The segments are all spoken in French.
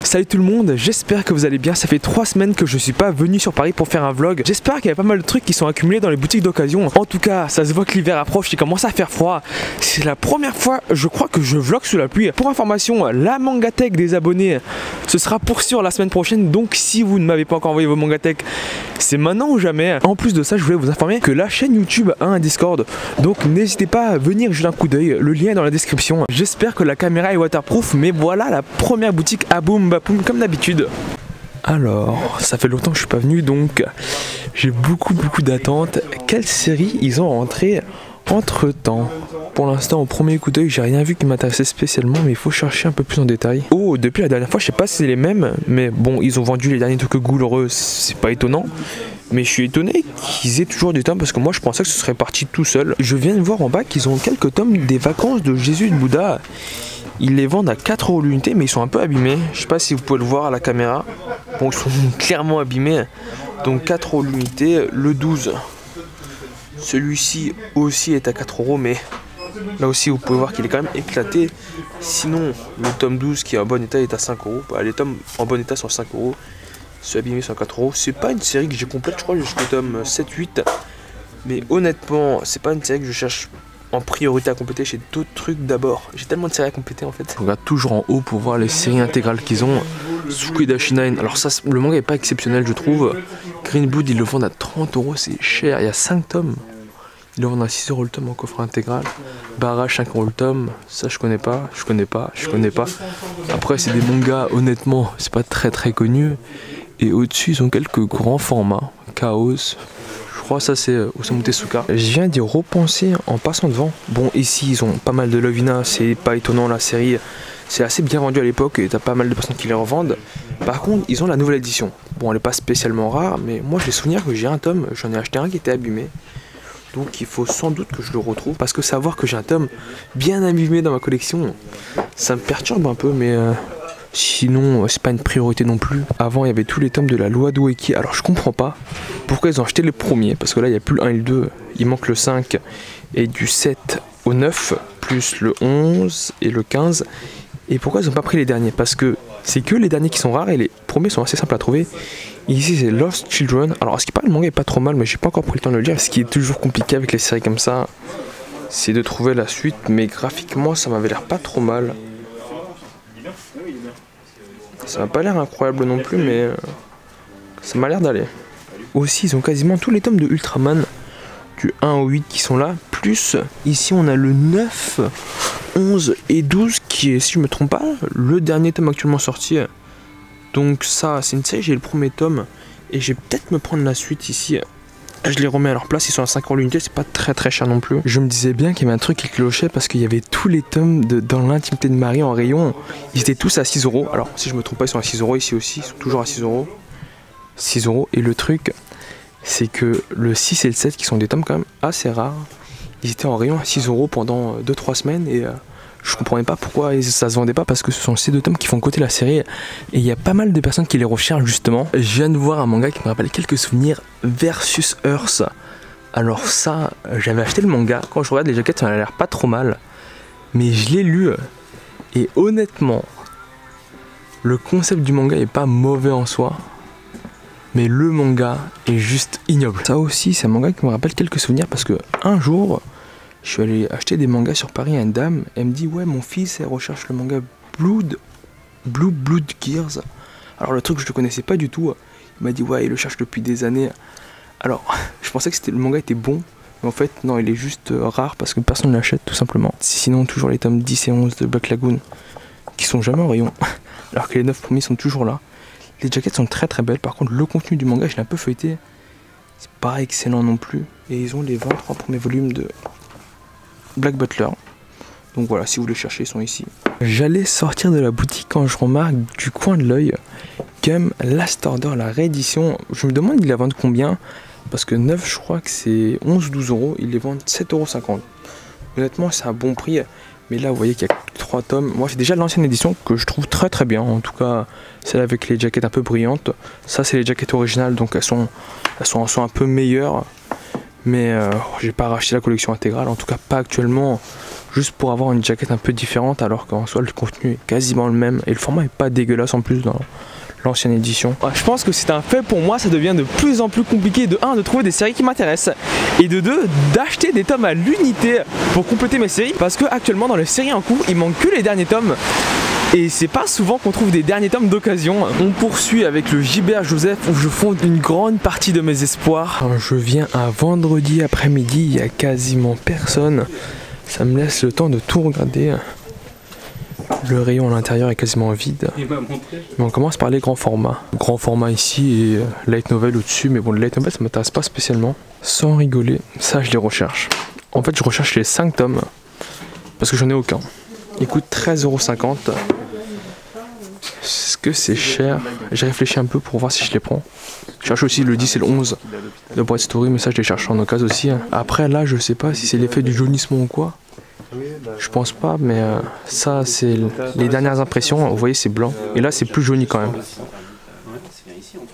Salut tout le monde, j'espère que vous allez bien. Ça fait 3 semaines que je suis pas venu sur Paris pour faire un vlog. J'espère qu'il y a pas mal de trucs qui sont accumulés dans les boutiques d'occasion. En tout cas, ça se voit que l'hiver approche, il commence à faire froid. C'est la première fois, je crois, que je vlog sous la pluie. Pour information, la Mangatech des abonnés, ce sera pour sûr la semaine prochaine. Donc si vous ne m'avez pas encore envoyé vos Mangatech, c'est maintenant ou jamais. En plus de ça, je voulais vous informer que la chaîne YouTube a un Discord. Donc n'hésitez pas à venir jeter un coup d'œil. Le lien est dans la description. J'espère que la caméra est waterproof. Mais voilà la première boutique à boum bapoum comme d'habitude. Alors, ça fait longtemps que je suis pas venu, donc j'ai beaucoup d'attentes. Quelle série ils ont rentré entre temps? Pour l'instant, au premier coup d'œil, j'ai rien vu qui m'intéressait spécialement, mais il faut chercher un peu plus en détail. Oh, depuis la dernière fois, je sais pas si c'est les mêmes, mais bon, ils ont vendu les derniers trucs Goul'Heureux, c'est pas étonnant. Mais je suis étonné qu'ils aient toujours des tomes parce que moi je pensais que ce serait parti tout seul. Je viens de voir en bas qu'ils ont quelques tomes des vacances de Jésus et de Bouddha. Ils les vendent à 4 € l'unité, mais ils sont un peu abîmés. Je sais pas si vous pouvez le voir à la caméra. Bon, ils sont clairement abîmés. Donc 4 € l'unité, le 12. Celui-ci aussi est à 4 €, mais là aussi vous pouvez voir qu'il est quand même éclaté. Sinon, le tome 12 qui est en bon état est à 5 €. Bah, les tomes en bon état sont à 5 €. Ceux abîmés sont à 4 €. C'est pas une série que j'ai complète, je crois, jusqu'au tome 7-8. Mais honnêtement, c'est pas une série que je cherche en priorité à compléter. J'ai d'autres trucs d'abord. J'ai tellement de séries à compléter en fait. Je regarde toujours en haut pour voir les séries intégrales qu'ils ont. Tsukudashi 9. Alors ça, le manga est pas exceptionnel je trouve. Green Blood, ils le vendent à 30 €, c'est cher. Il y a 5 tomes. Ils le vendent à 6 € le tome en coffre intégral. Barrage 5 € le tome. Ça je connais pas. Après c'est des mangas, honnêtement, c'est pas très connu. Et au-dessus ils ont quelques grands formats. Chaos. Je crois que ça c'est Osamu Tezuka. Je viens d'y repenser en passant devant. Bon, ici ils ont pas mal de Lovina, c'est pas étonnant, la série c'est assez bien vendu à l'époque et t'as pas mal de personnes qui les revendent. Par contre, ils ont la nouvelle édition. Bon, elle est pas spécialement rare, mais moi j'ai souvenir que j'ai un tome, j'en ai acheté un qui était abîmé. Donc il faut sans doute que je le retrouve parce que savoir que j'ai un tome bien abîmé dans ma collection, ça me perturbe un peu, mais sinon, c'est pas une priorité non plus. Avant, il y avait tous les tomes de la loi d'Ueki. Alors, je comprends pas pourquoi ils ont acheté les premiers. Parce que là, il n'y a plus le 1 et le 2. Il manque le 5 et du 7 au 9, plus le 11 et le 15. Et pourquoi ils n'ont pas pris les derniers? Parce que c'est que les derniers qui sont rares et les premiers sont assez simples à trouver. Ici, c'est Lost Children. Alors, à ce qui paraît, le manga est pas trop mal, mais j'ai pas encore pris le temps de le lire. Ce qui est toujours compliqué avec les séries comme ça, c'est de trouver la suite. Mais graphiquement, ça m'avait l'air pas trop mal. Ça m'a pas l'air incroyable non plus, mais ça m'a l'air d'aller. Aussi, ils ont quasiment tous les tomes de Ultraman, du 1 au 8 qui sont là. Plus, ici, on a le 9, 11 et 12 qui est, si je me trompe pas, le dernier tome actuellement sorti. Donc ça, c'est une série, j'ai le premier tome. Et je vais peut-être me prendre la suite ici. Je les remets à leur place, ils sont à 5 € l'unité, c'est pas très cher non plus. Je me disais bien qu'il y avait un truc qui clochait parce qu'il y avait tous les tomes dans l'intimité de Marie en rayon. Ils étaient tous à 6 €. Alors si je me trompe pas, ils sont à 6 € ici aussi, ils sont toujours à 6 €. 6 €. Et le truc, c'est que le 6 et le 7, qui sont des tomes quand même assez rares, ils étaient en rayon à 6 € pendant 2-3 semaines et je comprenais pas pourquoi ça se vendait pas parce que ce sont ces deux tomes qui font côté la série et il y a pas mal de personnes qui les recherchent justement. Je viens de voir un manga qui me rappelle quelques souvenirs, Versus Earth. Alors ça, j'avais acheté le manga, quand je regarde les jaquettes ça a l'air pas trop mal, mais je l'ai lu et honnêtement, le concept du manga est pas mauvais en soi, mais le manga est juste ignoble. Ça aussi c'est un manga qui me rappelle quelques souvenirs parce que un jour, je suis allé acheter des mangas sur Paris à une dame. Elle me dit ouais mon fils elle recherche le manga Blue Blood Gears. Alors le truc je le connaissais pas du tout. Il m'a dit ouais il le cherche depuis des années. Alors je pensais que le manga était bon. Mais en fait non il est juste rare parce que personne ne l'achète tout simplement. Sinon toujours les tomes 10 et 11 de Black Lagoon qui sont jamais en rayon. Alors que les 9 premiers sont toujours là. Les jaquettes sont très belles. Par contre le contenu du manga je l'ai un peu feuilleté. C'est pas excellent non plus. Et ils ont les 23 premiers volumes de Black Butler. Donc voilà, si vous les cherchez, ils sont ici. J'allais sortir de la boutique quand je remarque du coin de l'œil Gum Last Order, la réédition. Je me demande ils la vendent combien, parce que 9 je crois que c'est 11 ou 12 €, ils les vendent 7,50 €. Honnêtement c'est un bon prix, mais là vous voyez qu'il y a 3 tomes. Moi c'est déjà l'ancienne édition que je trouve très bien, en tout cas celle avec les jaquettes un peu brillantes. Ça c'est les jaquettes originales, donc elles sont un peu meilleures. Mais j'ai pas racheté la collection intégrale, en tout cas pas actuellement, juste pour avoir une jaquette un peu différente, alors qu'en soi le contenu est quasiment le même et le format est pas dégueulasse en plus dans l'ancienne édition. Je pense que c'est un fait pour moi, ça devient de plus en plus compliqué de 1 de trouver des séries qui m'intéressent et de 2 d'acheter des tomes à l'unité pour compléter mes séries, parce que actuellement dans les séries en cours il manque que les derniers tomes. Et c'est pas souvent qu'on trouve des derniers tomes d'occasion. On poursuit avec le Gilbert Joseph où je fonde une grande partie de mes espoirs. Quand je viens un vendredi après-midi, il y a quasiment personne. Ça me laisse le temps de tout regarder. Le rayon à l'intérieur est quasiment vide. Mais on commence par les grands formats. Grand format ici et light novel au-dessus. Mais bon, le light novel ça m'intéresse pas spécialement. Sans rigoler, ça je les recherche. En fait je recherche les 5 tomes parce que j'en ai aucun. Il coûte 13,50 €. Est-ce que c'est cher? J'ai réfléchi un peu pour voir si je les prends. Je cherche aussi le 10 et le 11 de Bright Story, mais ça je les cherche en occasion aussi. Après là je sais pas si c'est l'effet du jaunissement ou quoi. Je pense pas, mais ça c'est les dernières impressions. Vous voyez c'est blanc. Et là c'est plus jauni quand même.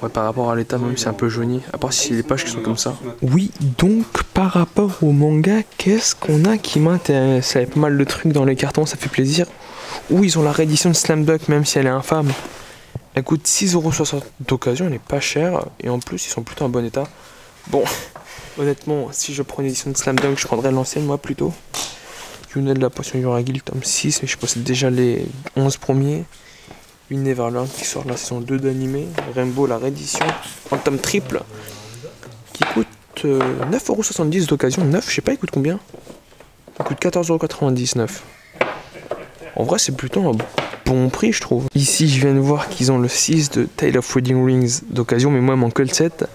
Ouais, par rapport à l'état même c'est un peu jauni. À part si c'est les pages qui sont comme ça. Oui, donc par rapport au manga, qu'est-ce qu'on a qui m'intéresse? Il y a pas mal de trucs dans les cartons, ça fait plaisir. Oui, ils ont la réédition de Slam Dunk, même si elle est infâme. Elle coûte 6,60 € d'occasion, elle est pas chère. Et en plus, ils sont plutôt en bon état. Bon, honnêtement, si je prends une édition de Slam Dunk, je prendrais l'ancienne, moi, plutôt. Yuna de la Potion Yuragil, tome 6, mais je possède déjà les 11 premiers. Une Neverland qui sort la saison 2 d'animé. Rainbow, la réédition, en tome triple, qui coûte 9,70 € d'occasion. 9, je sais pas, il coûte combien? Il coûte 14,99 €. En vrai c'est plutôt un bon prix je trouve. Ici je viens de voir qu'ils ont le 6 de Tale of Wedding Rings d'occasion, mais moi il manque que le 7.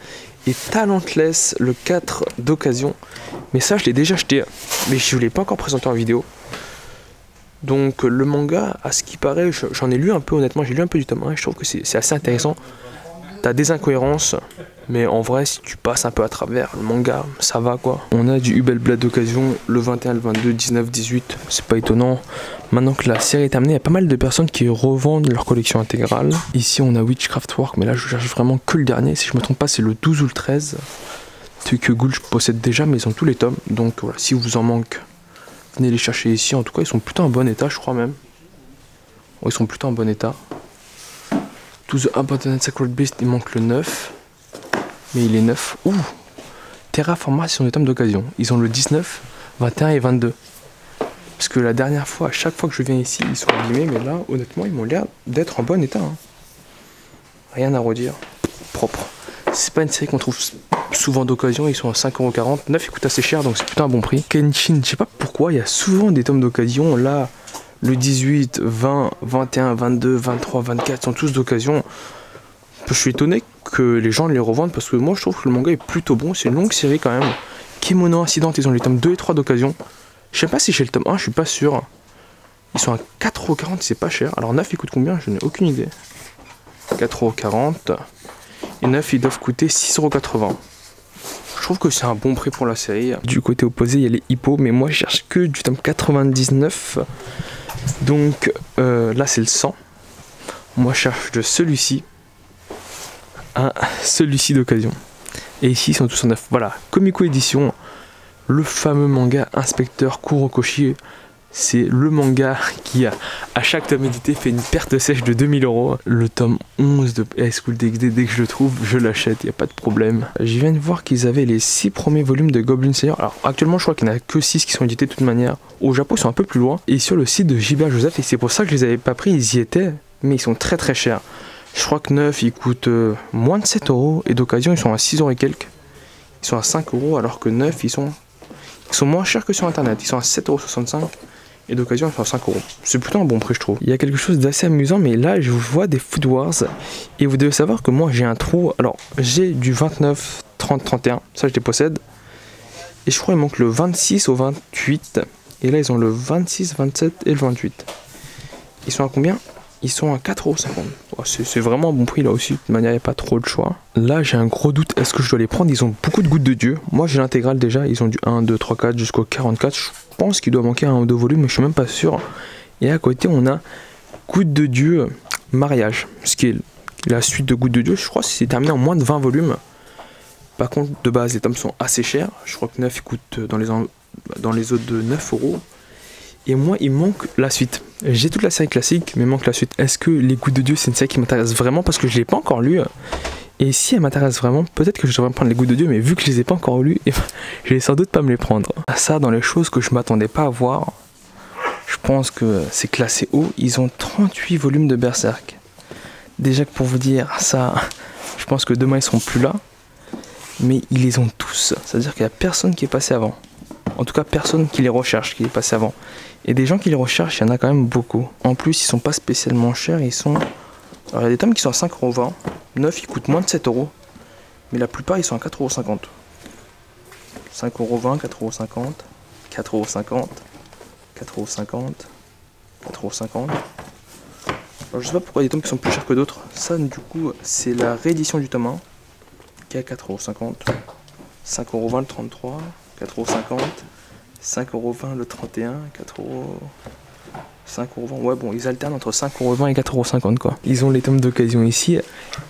Et Talentless le 4 d'occasion. Mais ça je l'ai déjà acheté, mais je ne l'ai pas encore présenté en vidéo. Donc le manga, à ce qui paraît, j'en ai lu un peu honnêtement, j'ai lu un peu du tome 1 et je trouve que c'est assez intéressant. T'as des incohérences, mais en vrai si tu passes un peu à travers le manga, ça va quoi. On a du Hubel Blade d'occasion, le 21, le 22, 19, 18, c'est pas étonnant. Maintenant que la série est terminée, il y a pas mal de personnes qui revendent leur collection intégrale. Ici on a Witchcraft Work, mais là je cherche vraiment que le dernier, si je me trompe pas c'est le 12 ou le 13. Tuque Ghoul je possède déjà, mais ils ont tous les tomes, donc voilà, si vous en manque, venez les chercher ici. En tout cas ils sont plutôt en bon état je crois même. Ils sont plutôt en bon état. To the Abandoned Sacred Beast, il manque le 9. Mais il est 9. Ouh! Terraformation des tomes d'occasion. Ils ont le 19, 21 et 22. Parce que la dernière fois, à chaque fois que je viens ici, ils sont abîmés. Mais là, honnêtement, ils m'ont l'air d'être en bon état. Hein. Rien à redire. Propre. C'est pas une série qu'on trouve souvent d'occasion. Ils sont à 5,40 €. 9, ils coûtent assez cher, donc c'est plutôt un bon prix. Kenshin, je sais pas pourquoi, il y a souvent des tomes d'occasion. Là, le 18, 20, 21, 22, 23, 24 sont tous d'occasion. Je suis étonné que les gens les revendent parce que moi je trouve que le manga est plutôt bon. C'est une longue série quand même. Kimono Incident, ils ont les tomes 2 et 3 d'occasion. Je sais pas si chez le tome 1, je suis pas sûr. Ils sont à 4,40 €, c'est pas cher. Alors 9 ils coûtent combien? Je n'ai aucune idée. 4,40 €. Et 9 ils doivent coûter 6,80 €. Je trouve que c'est un bon prix pour la série. Du côté opposé il y a les hippos, mais moi je cherche que du tome 99. Donc là c'est le 100. Moi je cherche de celui-ci à celui-ci d'occasion. Et ici ils sont tous en 9. Voilà, Comico Édition, le fameux manga Inspecteur Kurokoshi. C'est le manga qui a, à chaque tome édité, fait une perte sèche de 2000 €. Le tome 11 de High School DxD, dès que je le trouve, je l'achète, il n'y a pas de problème. Je viens de voir qu'ils avaient les 6 premiers volumes de Goblin Slayer. Alors actuellement, je crois qu'il n'y en a que 6 qui sont édités de toute manière. Au Japon, ils sont un peu plus loin. Et sur le site de Gilbert Joseph, et c'est pour ça que je les avais pas pris, ils y étaient, mais ils sont très très chers. Je crois que 9, ils coûtent moins de 7 €, et d'occasion, ils sont à 6 € et quelques. Ils sont à 5 €, alors que 9, ils sont moins chers que sur internet. Ils sont à 7,65 €. Et d'occasion, ils sont à 5 €. C'est plutôt un bon prix, je trouve. Il y a quelque chose d'assez amusant, mais là, je vois des Food Wars. Et vous devez savoir que moi, j'ai un trou. Alors, j'ai du 29, 30, 31. Ça, je les possède. Et je crois qu'il manque le 26 au 28. Et là, ils ont le 26, 27 et le 28. Ils sont à combien? Ils sont à 4,50 €. C'est vraiment un bon prix là aussi. De toute manière, il n'y a pas trop de choix. Là, j'ai un gros doute. Est-ce que je dois les prendre? Ils ont beaucoup de gouttes de Dieu. Moi, j'ai l'intégrale déjà. Ils ont du 1, 2, 3, 4 jusqu'au 44. Je pense qu'il doit manquer un ou deux volumes, mais je suis même pas sûr. Et à côté, on a Goutte de Dieu Mariage. Ce qui est la suite de Goutte de Dieu. Je crois que c'est terminé en moins de 20 volumes. Par contre, de base, les tomes sont assez chers. Je crois que 9 ils coûtent dans les eaux de 9 euros. Et moi, il manque la suite. J'ai toute la série classique, mais il manque la suite. Est-ce que Les Gouttes de Dieu, c'est une série qui m'intéresse vraiment? Parce que je ne l'ai pas encore lu. Et si elle m'intéresse vraiment, peut-être que je devrais me prendre Les Gouttes de Dieu, mais vu que je les ai pas encore lus, je vais sans doute pas me les prendre. Ça, dans les choses que je m'attendais pas à voir, je pense que c'est classé haut. Ils ont 38 volumes de Berserk. Déjà que pour vous dire, ça, je pense que demain ils seront plus là. Mais ils les ont tous. C'est-à-dire qu'il n'y a personne qui est passé avant. En tout cas, personne qui les recherche, qui est passé avant. Et des gens qui les recherchent, il y en a quand même beaucoup. En plus, ils sont pas spécialement chers. Ils sont... Alors, il y a des tomes qui sont à 5,20 €. 9, ils coûtent moins de 7 €. Mais la plupart, ils sont à 4,50 €. 5,20 €, 4,50 €, 4,50 €, 4,50 €, 4,50 €. Alors, je sais pas pourquoi il y a des tomes qui sont plus chers que d'autres. Ça, du coup, c'est la réédition du tome 1 qui est à 4,50 €. 5,20 € le 33, 4,50 €, 5,20 € le 31, 4 €, 5,20 €. Ouais, bon, ils alternent entre 5,20 € et 4,50 € quoi. Ils ont les tomes d'occasion ici,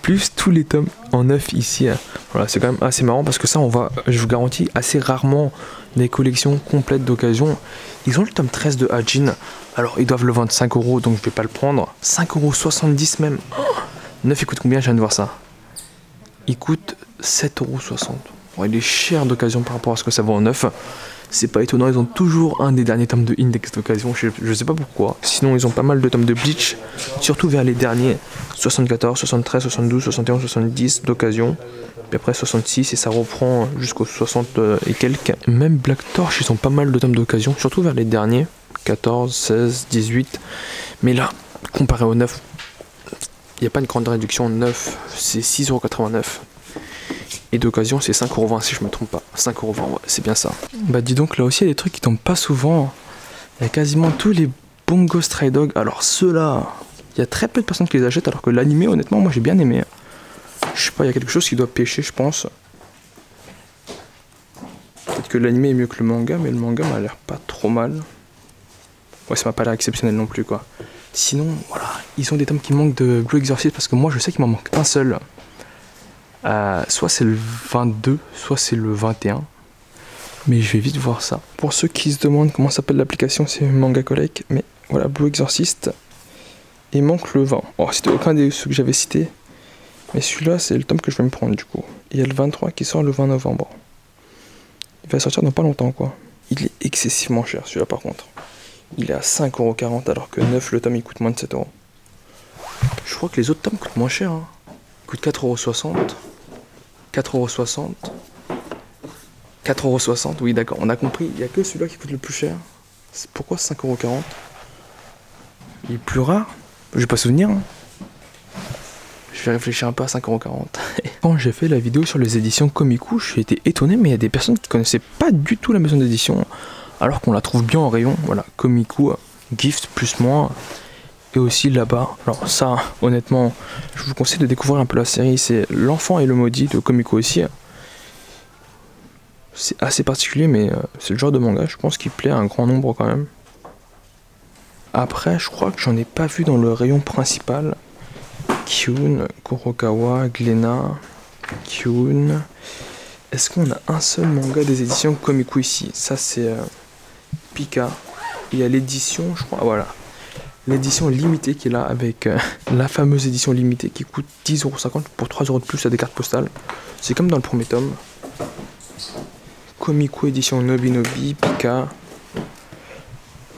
plus tous les tomes en neuf ici. Voilà, c'est quand même assez marrant parce que ça, on va, je vous garantis, assez rarement des collections complètes d'occasion. Ils ont le tome 13 de Hajin. Alors, ils doivent le vendre 5 €, donc je vais pas le prendre. 5,70 € même. 9, il coûte combien? Je viens de voir ça. Il coûte 7,60 €. Bon, il est cher d'occasion par rapport à ce que ça vaut en neuf. C'est pas étonnant, ils ont toujours un des derniers tomes de index d'occasion, je sais pas pourquoi. Sinon, ils ont pas mal de tomes de Bleach, surtout vers les derniers. 74, 73, 72, 71, 70 d'occasion. Puis après 66 et ça reprend jusqu'aux 60 et quelques. Même Black Torch, ils ont pas mal de tomes d'occasion, surtout vers les derniers. 14, 16, 18. Mais là, comparé au 9, il n'y a pas une grande réduction. 9, c'est 6,89 €. Et d'occasion, c'est 5,20 € si je me trompe pas. 5,20 €, ouais, c'est bien ça. Bah dis donc, là aussi, il y a des trucs qui tombent pas souvent. Il y a quasiment tous les Bongo Stray Dog. Alors ceux-là, il y a très peu de personnes qui les achètent, alors que l'animé, honnêtement, moi j'ai bien aimé. Je sais pas, il y a quelque chose qui doit pêcher, je pense. Peut-être que l'animé est mieux que le manga, mais le manga m'a l'air pas trop mal. Ouais, ça m'a pas l'air exceptionnel non plus, quoi. Sinon, voilà, ils ont des tomes qui manquent de Blue Exorcist, parce que moi je sais qu'il m'en manque un seul. Soit c'est le 22, soit c'est le 21. Mais je vais vite voir ça. Pour ceux qui se demandent comment s'appelle l'application, c'est Manga Collect. Mais voilà, Blue Exorcist. Et manque le 20. Oh, c'était aucun des ceux que j'avais cités. Mais celui-là, c'est le tome que je vais me prendre du coup. Et il y a le 23 qui sort le 20 novembre. Il va sortir dans pas longtemps quoi. Il est excessivement cher celui-là par contre. Il est à 5,40 € alors que 9 le tome il coûte moins de 7 €. Je crois que les autres tomes coûtent moins cher. Hein. Ils coûtent 4,60 €. 4,60 €. 4,60 €, oui d'accord, on a compris, il n'y a que celui-là qui coûte le plus cher. Pourquoi 5,40 €? Il est plus rare? Je vais pas souvenir. Hein. Je vais réfléchir un peu à 5,40 €. Quand j'ai fait la vidéo sur les éditions Komiku, j'ai été étonné, mais il y a des personnes qui connaissaient pas du tout la maison d'édition, alors qu'on la trouve bien en rayon. Voilà, Komiku, Gift plus moins. Et aussi là-bas, alors ça, honnêtement, je vous conseille de découvrir un peu la série. C'est L'Enfant et le Maudit de Komiku aussi. C'est assez particulier, mais c'est le genre de manga, je pense, qui plaît à un grand nombre quand même. Après, je crois que j'en ai pas vu dans le rayon principal. Kyun, Kurokawa, Glénat, Kyun. Est-ce qu'on a un seul manga des éditions Komiku ici? Ça, c'est Pika. Il y a l'édition, je crois, voilà. L'édition limitée qui est là avec la fameuse édition limitée qui coûte 10,50 € pour 3 € de plus à des cartes postales. C'est comme dans le premier tome. Komiku édition Nobinobi, Pika.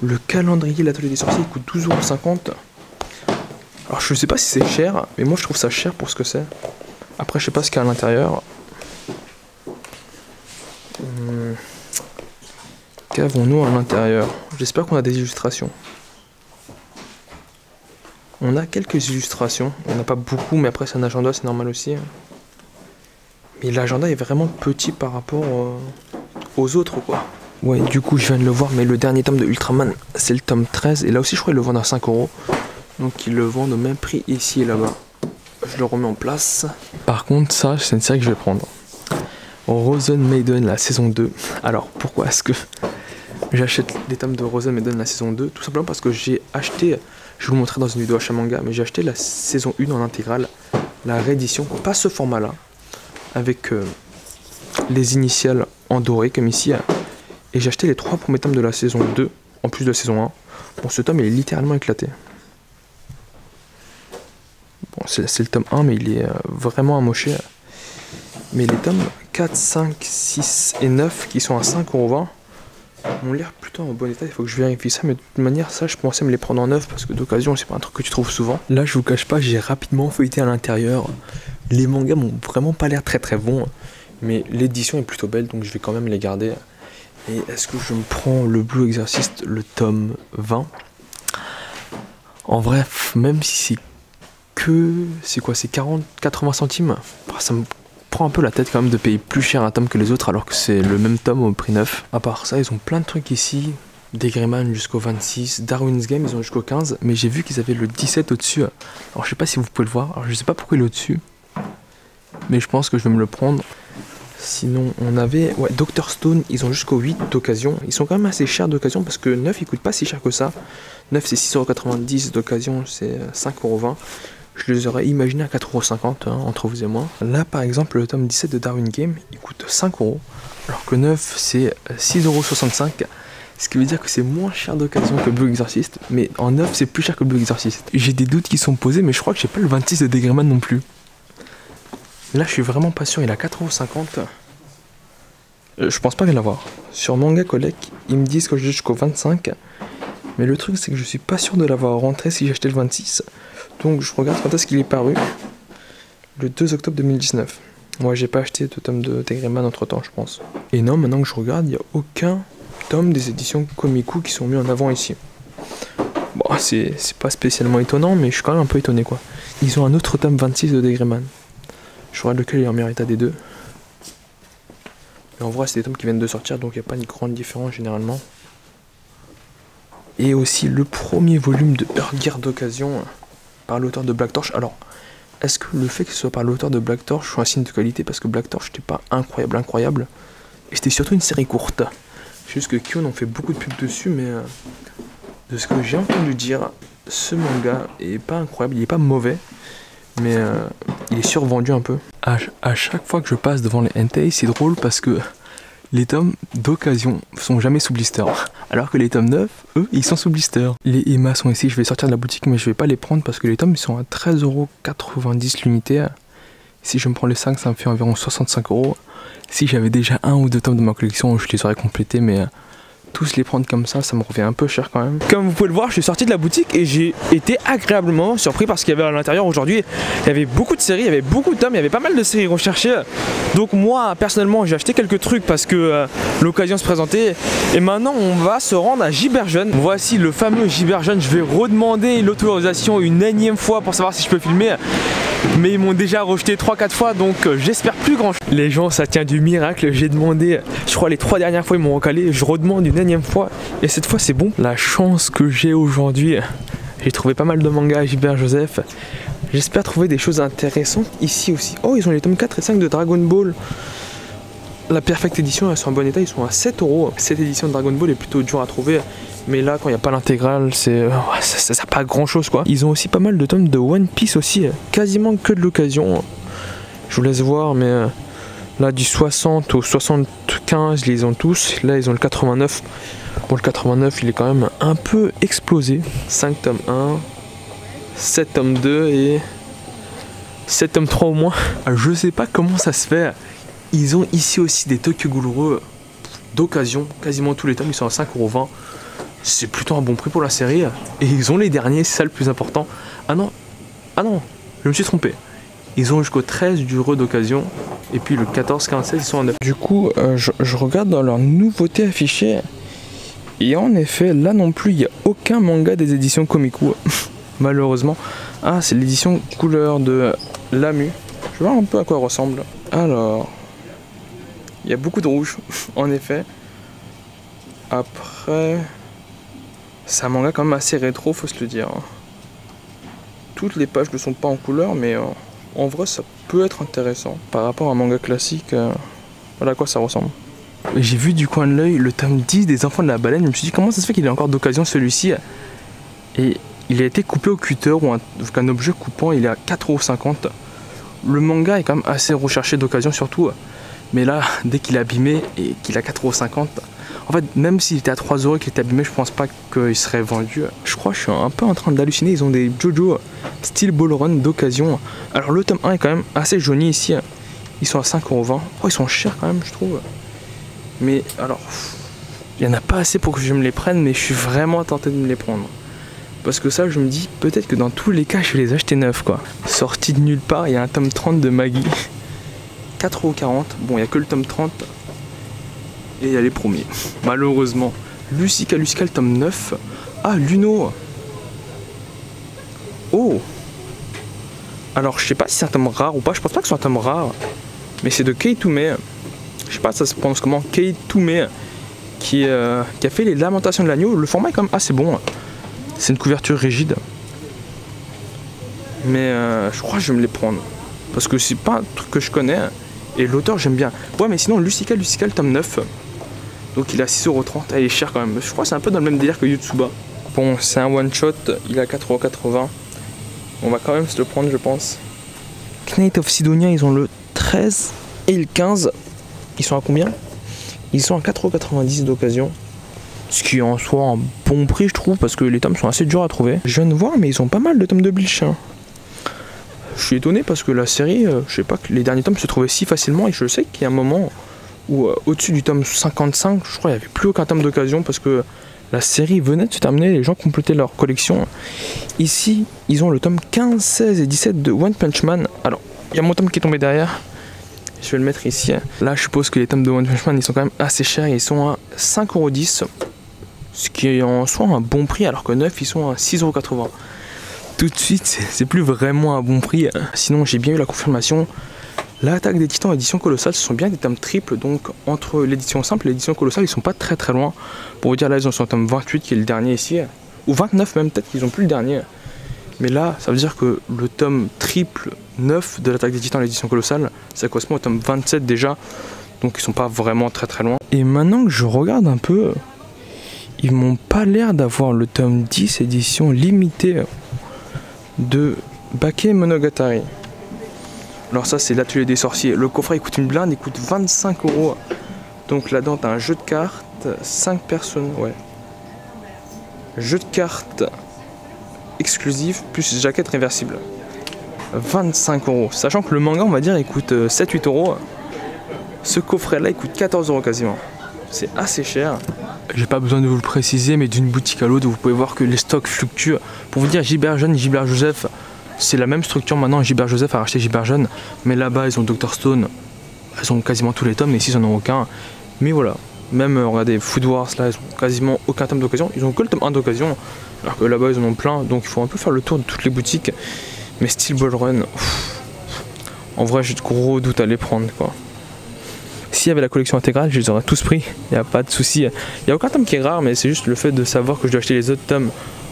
Le calendrier l'atelier des sorciers il coûte 12,50 €. Alors je sais pas si c'est cher, mais moi je trouve ça cher pour ce que c'est. Après je sais pas ce qu'il y a à l'intérieur. Qu'avons-nous à l'intérieur? J'espère qu'on a des illustrations. On a quelques illustrations, on n'a pas beaucoup, mais après c'est un agenda, c'est normal aussi. Mais l'agenda est vraiment petit par rapport aux autres, quoi. Ouais, du coup, je viens de le voir, mais le dernier tome de Ultraman, c'est le tome 13, et là aussi, je crois qu'ils le vendent à 5 €. Donc, ils le vendent au même prix ici et là-bas. Je le remets en place. Par contre, ça, c'est une série que je vais prendre. Rosen Maiden, la saison 2. Alors, pourquoi est-ce que j'achète des tomes de Rosen Maiden, la saison 2? Tout simplement parce que j'ai acheté... Je vais vous montrer dans une vidéo achat manga, mais j'ai acheté la saison 1 en intégrale, la réédition, pas ce format-là, avec les initiales en doré comme ici. Et j'ai acheté les 3 premiers tomes de la saison 2, en plus de la saison 1. Bon, ce tome il est littéralement éclaté. Bon, c'est le tome 1, mais il est vraiment amoché. Mais les tomes 4, 5, 6 et 9 qui sont à 5,20 € ont l'air plutôt en bon état. Il faut que je vérifie ça, mais de toute manière, ça je pensais me les prendre en neuf parce que d'occasion, c'est pas un truc que tu trouves souvent. Là, je vous cache pas, j'ai rapidement feuilleté à l'intérieur. Les mangas m'ont vraiment pas l'air très bons, mais l'édition est plutôt belle donc je vais quand même les garder. Et est-ce que je me prends le Blue Exorcist, le tome 20? En vrai, même si c'est quoi, c'est 40-80 centimes, ça me prend un peu la tête quand même de payer plus cher un tome que les autres alors que c'est le même tome au prix neuf. À part ça, ils ont plein de trucs ici, Degreman jusqu'au 26, Darwin's Game ils ont jusqu'au 15, mais j'ai vu qu'ils avaient le 17 au-dessus. Alors je sais pas si vous pouvez le voir, alors je sais pas pourquoi il est au-dessus, mais je pense que je vais me le prendre. Sinon on avait Dr Stone, ils ont jusqu'au 8 d'occasion, ils sont quand même assez chers d'occasion parce que 9 ils coûtent pas si cher que ça. 9 c'est 6,90 €, d'occasion c'est 5,20 €. Je les aurais imaginés à 4,50 € entre vous et moi. Là par exemple le tome 17 de Darwin Game il coûte 5 €, alors que 9 c'est 6,65 €. Ce qui veut dire que c'est moins cher d'occasion que Blue Exorcist, mais en 9 c'est plus cher que Blue Exorcist. J'ai des doutes qui sont posés, mais je crois que j'ai pas le 26 de Degreman non plus. Là je suis vraiment pas sûr, il a 4,50 €. Je pense pas l'avoir. Sur Manga Collect, ils me disent que j'ai jusqu'au 25. Mais le truc c'est que je suis pas sûr de l'avoir rentré si j'ai acheté le 26. Donc je regarde quand est-ce qu'il est paru. Le 2 octobre 2019. Moi j'ai pas acheté de tome de Degreman entre temps je pense. Et non, maintenant que je regarde, il n'y a aucun tome des éditions Komiku qui sont mis en avant ici. Bon, c'est pas spécialement étonnant, mais je suis quand même un peu étonné quoi. Ils ont un autre tome 26 de Degreman. Je regarde lequel est en meilleur état des deux. Mais en vrai, c'est des tomes qui viennent de sortir, donc il n'y a pas une grande différence généralement. Et aussi le premier volume de Earthgear d'occasion par l'auteur de Black Torch. Alors, est-ce que le fait que ce soit par l'auteur de Black Torch soit un signe de qualité? Parce que Black Torch n'était pas incroyable. Et c'était surtout une série courte. Juste que Kyon ont fait beaucoup de pubs dessus, mais de ce que j'ai entendu dire, ce manga est pas incroyable, il est pas mauvais. Mais il est survendu un peu. À chaque fois que je passe devant les Entei, c'est drôle parce que les tomes d'occasion sont jamais sous blister. Alors que les tomes neufs, eux, ils sont sous blister. Les EMA sont ici, je vais sortir de la boutique mais je vais pas les prendre parce que les tomes ils sont à 13,90 € l'unité. Si je me prends les 5, ça me fait environ 65 €. Si j'avais déjà un ou deux tomes de ma collection, je les aurais complétés, mais tous les prendre comme ça me revient un peu cher quand même. Comme vous pouvez le voir, je suis sorti de la boutique et j'ai été agréablement surpris parce qu'il y avait à l'intérieur aujourd'hui, il y avait beaucoup de séries, il y avait beaucoup de tomes, il y avait pas mal de séries recherchées. Donc moi personnellement j'ai acheté quelques trucs parce que l'occasion se présentait. Et maintenant on va se rendre à Giberjeune. Voici le fameux Giberjeune. Je vais redemander l'autorisation une énième fois pour savoir si je peux filmer. Mais ils m'ont déjà rejeté 3-4 fois, donc j'espère plus grand chose. Les gens, ça tient du miracle. J'ai demandé, je crois les 3 dernières fois ils m'ont recalé. Je redemande une énième fois et cette fois c'est bon. La chance que j'ai aujourd'hui, j'ai trouvé pas mal de mangas à Gilbert Joseph. J'espère trouver des choses intéressantes ici aussi. Oh, ils ont les tomes 4 et 5 de Dragon Ball. La Perfect Edition, elles sont en bon état, ils sont à 7 €. Cette édition de Dragon Ball est plutôt dure à trouver. Mais là, quand il n'y a pas l'intégrale, ça n'a pas grand chose quoi. Ils ont aussi pas mal de tomes de One Piece aussi, quasiment que de l'occasion. Je vous laisse voir, mais là, du 60 au 75, ils les ont tous. Là, ils ont le 89. Bon, le 89, il est quand même un peu explosé. 5 tomes 1, 7 tomes 2 et 7 tomes 3 au moins. Je sais pas comment ça se fait. Ils ont ici aussi des Tokyo Ghoul d'occasion. Quasiment tous les tomes, ils sont à 5,20 €. C'est plutôt un bon prix pour la série. Et ils ont les derniers, c'est ça le plus important. Ah non, je me suis trompé. Ils ont jusqu'au 13 du d'occasion. Et puis le 14, 15, 16, ils sont à 9. Du coup, je regarde dans leurs nouveautés affichées. Et en effet, là non plus, il n'y a aucun manga des éditions Komiku. Malheureusement. Ah, c'est l'édition couleur de Lamu. Je vais voir un peu à quoi elle ressemble. Alors, il y a beaucoup de rouge, en effet. Après, c'est un manga quand même assez rétro, faut se le dire. Toutes les pages ne sont pas en couleur, mais en vrai, ça peut être intéressant. Par rapport à un manga classique, voilà à quoi ça ressemble. J'ai vu du coin de l'œil le tome 10 des Enfants de la Baleine. Je me suis dit, comment ça se fait qu'il est encore d'occasion celui-ci? Et il a été coupé au cutter ou avec un objet coupant, il est à 4,50 €. Le manga est quand même assez recherché d'occasion, surtout Mais là, dès qu'il est abîmé et qu'il a 4,50€, en fait, même s'il était à 3€ et qu'il était abîmé, je pense pas qu'il serait vendu. Je crois que je suis un peu en train d'halluciner. Ils ont des JoJo Steel Ball Run d'occasion. Alors le tome 1 est quand même assez joli ici. Ils sont à 5,20€. Oh, ils sont chers quand même, je trouve. Mais alors, il n'y en a pas assez pour que je me les prenne, mais je suis vraiment tenté de me les prendre. Parce que ça, je me dis, peut-être que dans tous les cas, je vais les acheter neufs, quoi. Sorti de nulle part, il y a un tome 30 de Maggie. 4,40€. Bon, il n'y a que le tome 30. Et il y a les premiers. Malheureusement. Lucica, le tome 9. Ah, Luno. Oh. Alors, je sais pas si c'est un tome rare ou pas. Je pense pas que ce soit un tome rare. Mais c'est de Kei Toomey. Je sais pas, ça se prononce comment. Kei Toomey. Qui a fait les Lamentations de l'agneau. Le format est quand même assez bon. C'est une couverture rigide. Mais je crois que je vais me les prendre. Parce que c'est pas un truc que je connais. Et l'auteur, j'aime bien. Ouais, mais sinon, Lucica, le tome 9. Donc il est à 6,30€. Ah, il est cher quand même. Je crois que c'est un peu dans le même délire que Yotsuba. Bon, c'est un one shot. Il est à 4,80€. On va quand même se le prendre, je pense. Knight of Sidonia, ils ont le 13 et le 15. Ils sont à combien? Ils sont à 4,90€ d'occasion. Ce qui est en soi un bon prix, je trouve, parce que les tomes sont assez durs à trouver. Je viens de voir, mais ils ont pas mal de tomes de Bleach. Hein. Je suis étonné parce que la série, je sais pas que les derniers tomes se trouvaient si facilement. Et je sais qu'il y a un moment où, au-dessus du tome 55, je crois qu'il n'y avait plus aucun tome d'occasion parce que la série venait de se terminer, les gens complétaient leur collection. Ici, ils ont le tome 15, 16 et 17 de One Punch Man. Alors, il y a mon tome qui est tombé derrière. Je vais le mettre ici. Là, je suppose que les tomes de One Punch Man, ils sont quand même assez chers. Ils sont à 5,10€. Ce qui est en soi un bon prix, alors que neuf, ils sont à 6,80€. Tout de suite, c'est plus vraiment un bon prix. Sinon, j'ai bien eu la confirmation. L'Attaque des Titans édition colossale, ce sont bien des tomes triples. Donc, entre l'édition simple et l'édition colossale, ils sont pas très très loin. Pour vous dire, là, ils sont au tome 28, qui est le dernier ici. Ou 29 même, peut-être qu'ils ont plus le dernier. Mais là, ça veut dire que le tome triple 9 de l'Attaque des Titans, l'édition colossale, ça correspond au tome 27 déjà. Donc, ils sont pas vraiment très très loin. Et maintenant que je regarde un peu, ils m'ont pas l'air d'avoir le tome 10 édition limitée de Bake Monogatari. Alors ça, c'est l'atelier des sorciers. Le coffret il coûte une blinde, il coûte 25€. Donc là-dedans t'as un jeu de cartes, 5 personnes, ouais. Jeu de cartes exclusif plus jaquette réversible. 25€. Sachant que le manga, on va dire, il coûte 7-8€. Ce coffret là il coûte 14€ quasiment. C'est assez cher. J'ai pas besoin de vous le préciser, mais d'une boutique à l'autre, vous pouvez voir que les stocks fluctuent. Pour vous dire, Gilbert Jeune, Gilbert Joseph, c'est la même structure maintenant. Gilbert Joseph a racheté Gilbert Jeune, mais là-bas, ils ont Dr Stone. Ils ont quasiment tous les tomes, mais ici, ils en ont aucun. Mais voilà, même, regardez, Food Wars, là, ils ont quasiment aucun tome d'occasion. Ils ont que le tome 1 d'occasion, alors que là-bas, ils en ont plein. Donc, il faut un peu faire le tour de toutes les boutiques. Mais Steel Ball Run, en vrai, j'ai de gros doutes à les prendre, quoi. S'il y avait la collection intégrale, je les aurais tous pris, il n'y a pas de souci. Il n'y a aucun tome qui est rare, mais c'est juste le fait de savoir que je dois acheter les autres tomes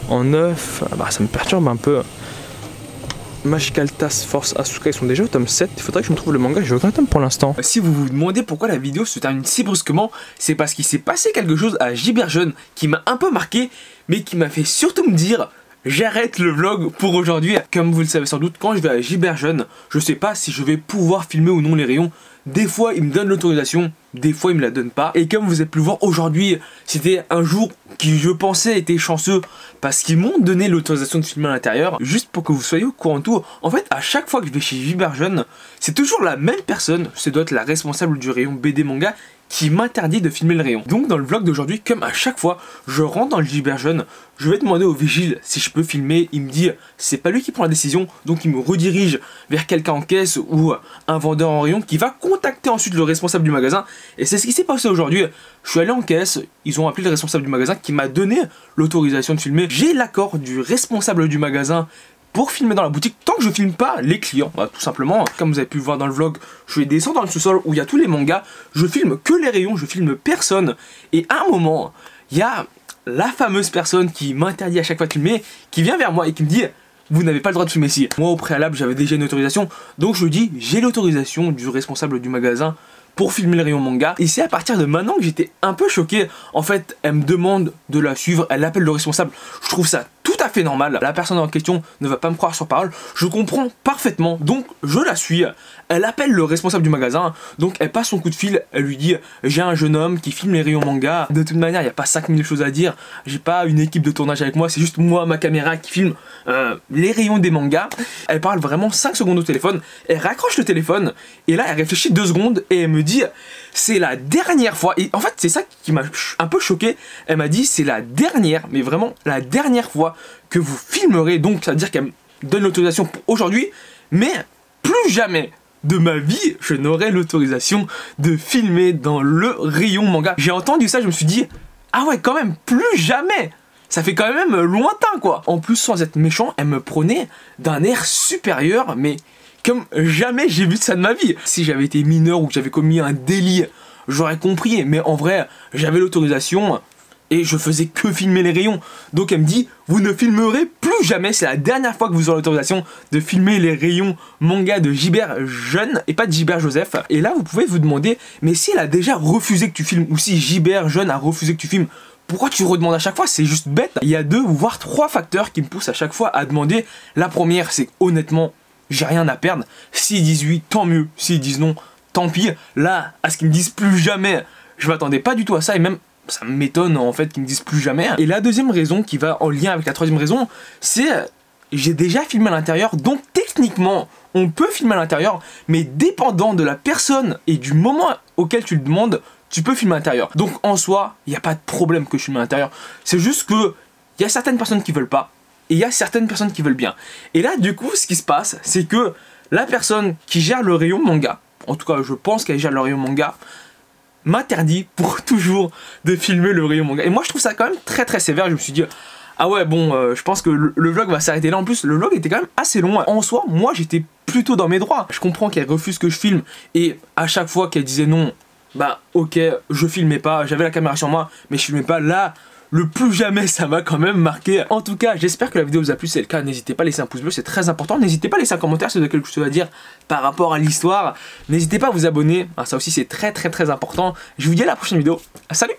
en neuf, bah, ça me perturbe un peu. Magical Task Force Asuka, ils sont déjà au tome 7, il faudrait que je me trouve le manga, j'ai aucun tome pour l'instant. Si vous vous demandez pourquoi la vidéo se termine si brusquement, c'est parce qu'il s'est passé quelque chose à Gilbert Jeune qui m'a un peu marqué, mais qui m'a fait surtout me dire... J'arrête le vlog pour aujourd'hui. Comme vous le savez sans doute, quand je vais à Gilbert Jeune, je sais pas si je vais pouvoir filmer ou non les rayons. Des fois ils me donnent l'autorisation, des fois ils me la donnent pas. Et comme vous avez pu le voir aujourd'hui, c'était un jour qui je pensais était chanceux parce qu'ils m'ont donné l'autorisation de filmer à l'intérieur. Juste pour que vous soyez au courant de tout. En fait, à chaque fois que je vais chez Gilbert Jeune, c'est toujours la même personne, c'est doit être la responsable du rayon BD manga, qui m'interdit de filmer le rayon. Donc dans le vlog d'aujourd'hui, comme à chaque fois, je rentre dans le Gilbert Jeune, je vais demander au vigile si je peux filmer, il me dit c'est pas lui qui prend la décision, donc il me redirige vers quelqu'un en caisse ou un vendeur en rayon qui va contacter ensuite le responsable du magasin. Et c'est ce qui s'est passé aujourd'hui. Je suis allé en caisse, ils ont appelé le responsable du magasin qui m'a donné l'autorisation de filmer. J'ai l'accord du responsable du magasin pour filmer dans la boutique tant que je filme pas les clients, bah, tout simplement. Comme vous avez pu le voir dans le vlog, je vais descendre dans le sous-sol où il y a tous les mangas, je filme que les rayons, je filme personne. Et à un moment, il y a la fameuse personne qui m'interdit à chaque fois de filmer, qui vient vers moi et qui me dit vous n'avez pas le droit de filmer ici. Moi au préalable j'avais déjà une autorisation, donc je lui dis j'ai l'autorisation du responsable du magasin pour filmer le rayon manga. Et c'est à partir de maintenant que j'étais un peu choqué. En fait, elle me demande de la suivre, elle appelle le responsable. Je trouve ça tout à fait normal. La personne en question ne va pas me croire sur parole. Je comprends parfaitement, donc je la suis. Elle appelle le responsable du magasin, donc elle passe son coup de fil, elle lui dit j'ai un jeune homme qui filme les rayons manga. De toute manière, il n'y a pas 5000 choses à dire. J'ai pas une équipe de tournage avec moi, c'est juste moi, ma caméra qui filme les rayons des mangas. Elle parle vraiment 5 secondes au téléphone, elle raccroche le téléphone et là elle réfléchit 2 secondes et elle me dit c'est la dernière fois. Et en fait c'est ça qui m'a un peu choqué. Elle m'a dit c'est la dernière, mais vraiment la dernière fois que vous filmerez. Donc ça veut dire qu'elle me donne l'autorisation pour aujourd'hui, mais plus jamais de ma vie je n'aurai l'autorisation de filmer dans le rayon manga. J'ai entendu ça, je me suis dit ah ouais quand même, plus jamais. Ça fait quand même lointain quoi. En plus, sans être méchant, elle me prenait d'un air supérieur, mais comme jamais j'ai vu ça de ma vie. Si j'avais été mineur ou que j'avais commis un délit, j'aurais compris, mais en vrai j'avais l'autorisation et je faisais que filmer les rayons. Donc elle me dit vous ne filmerez plus jamais, c'est la dernière fois que vous aurez l'autorisation de filmer les rayons manga de Gibert Jeune et pas de Gibert Joseph. Et là vous pouvez vous demander mais si elle a déjà refusé que tu filmes, ou si Gibert Jeune a refusé que tu filmes, pourquoi tu redemandes à chaque fois? C'est juste bête. Il y a 2 voire 3 facteurs qui me poussent à chaque fois à demander. La première, c'est honnêtement j'ai rien à perdre. S'ils disent oui, tant mieux. S'ils disent non, tant pis. Là, à ce qu'ils me disent plus jamais, je m'attendais pas du tout à ça, et même ça m'étonne en fait qu'ils me disent plus jamais. Et la deuxième raison qui va en lien avec la troisième raison, c'est j'ai déjà filmé à l'intérieur, donc techniquement on peut filmer à l'intérieur, mais dépendant de la personne et du moment auquel tu le demandes, tu peux filmer à l'intérieur. Donc en soi, il n'y a pas de problème que je filme à l'intérieur. C'est juste que il y a certaines personnes qui veulent pas et il y a certaines personnes qui veulent bien. Et là du coup ce qui se passe, c'est que la personne qui gère le rayon manga, en tout cas je pense qu'elle gère le rayon manga, m'interdit pour toujours de filmer le rayon manga. Et moi je trouve ça quand même très très sévère. Je me suis dit ah ouais bon je pense que le vlog va s'arrêter là. En plus le vlog était quand même assez long. En soi moi j'étais plutôt dans mes droits. Je comprends qu'elle refuse que je filme et à chaque fois qu'elle disait non, bah ok je filmais pas, j'avais la caméra sur moi mais je filmais pas. Là le plus jamais ça m'a quand même marqué. En tout cas j'espère que la vidéo vous a plu. Si c'est le cas, n'hésitez pas à laisser un pouce bleu, c'est très important. N'hésitez pas à laisser un commentaire si vous avez quelque chose à dire par rapport à l'histoire. N'hésitez pas à vous abonner, ça aussi c'est très très très important. Je vous dis à la prochaine vidéo, salut.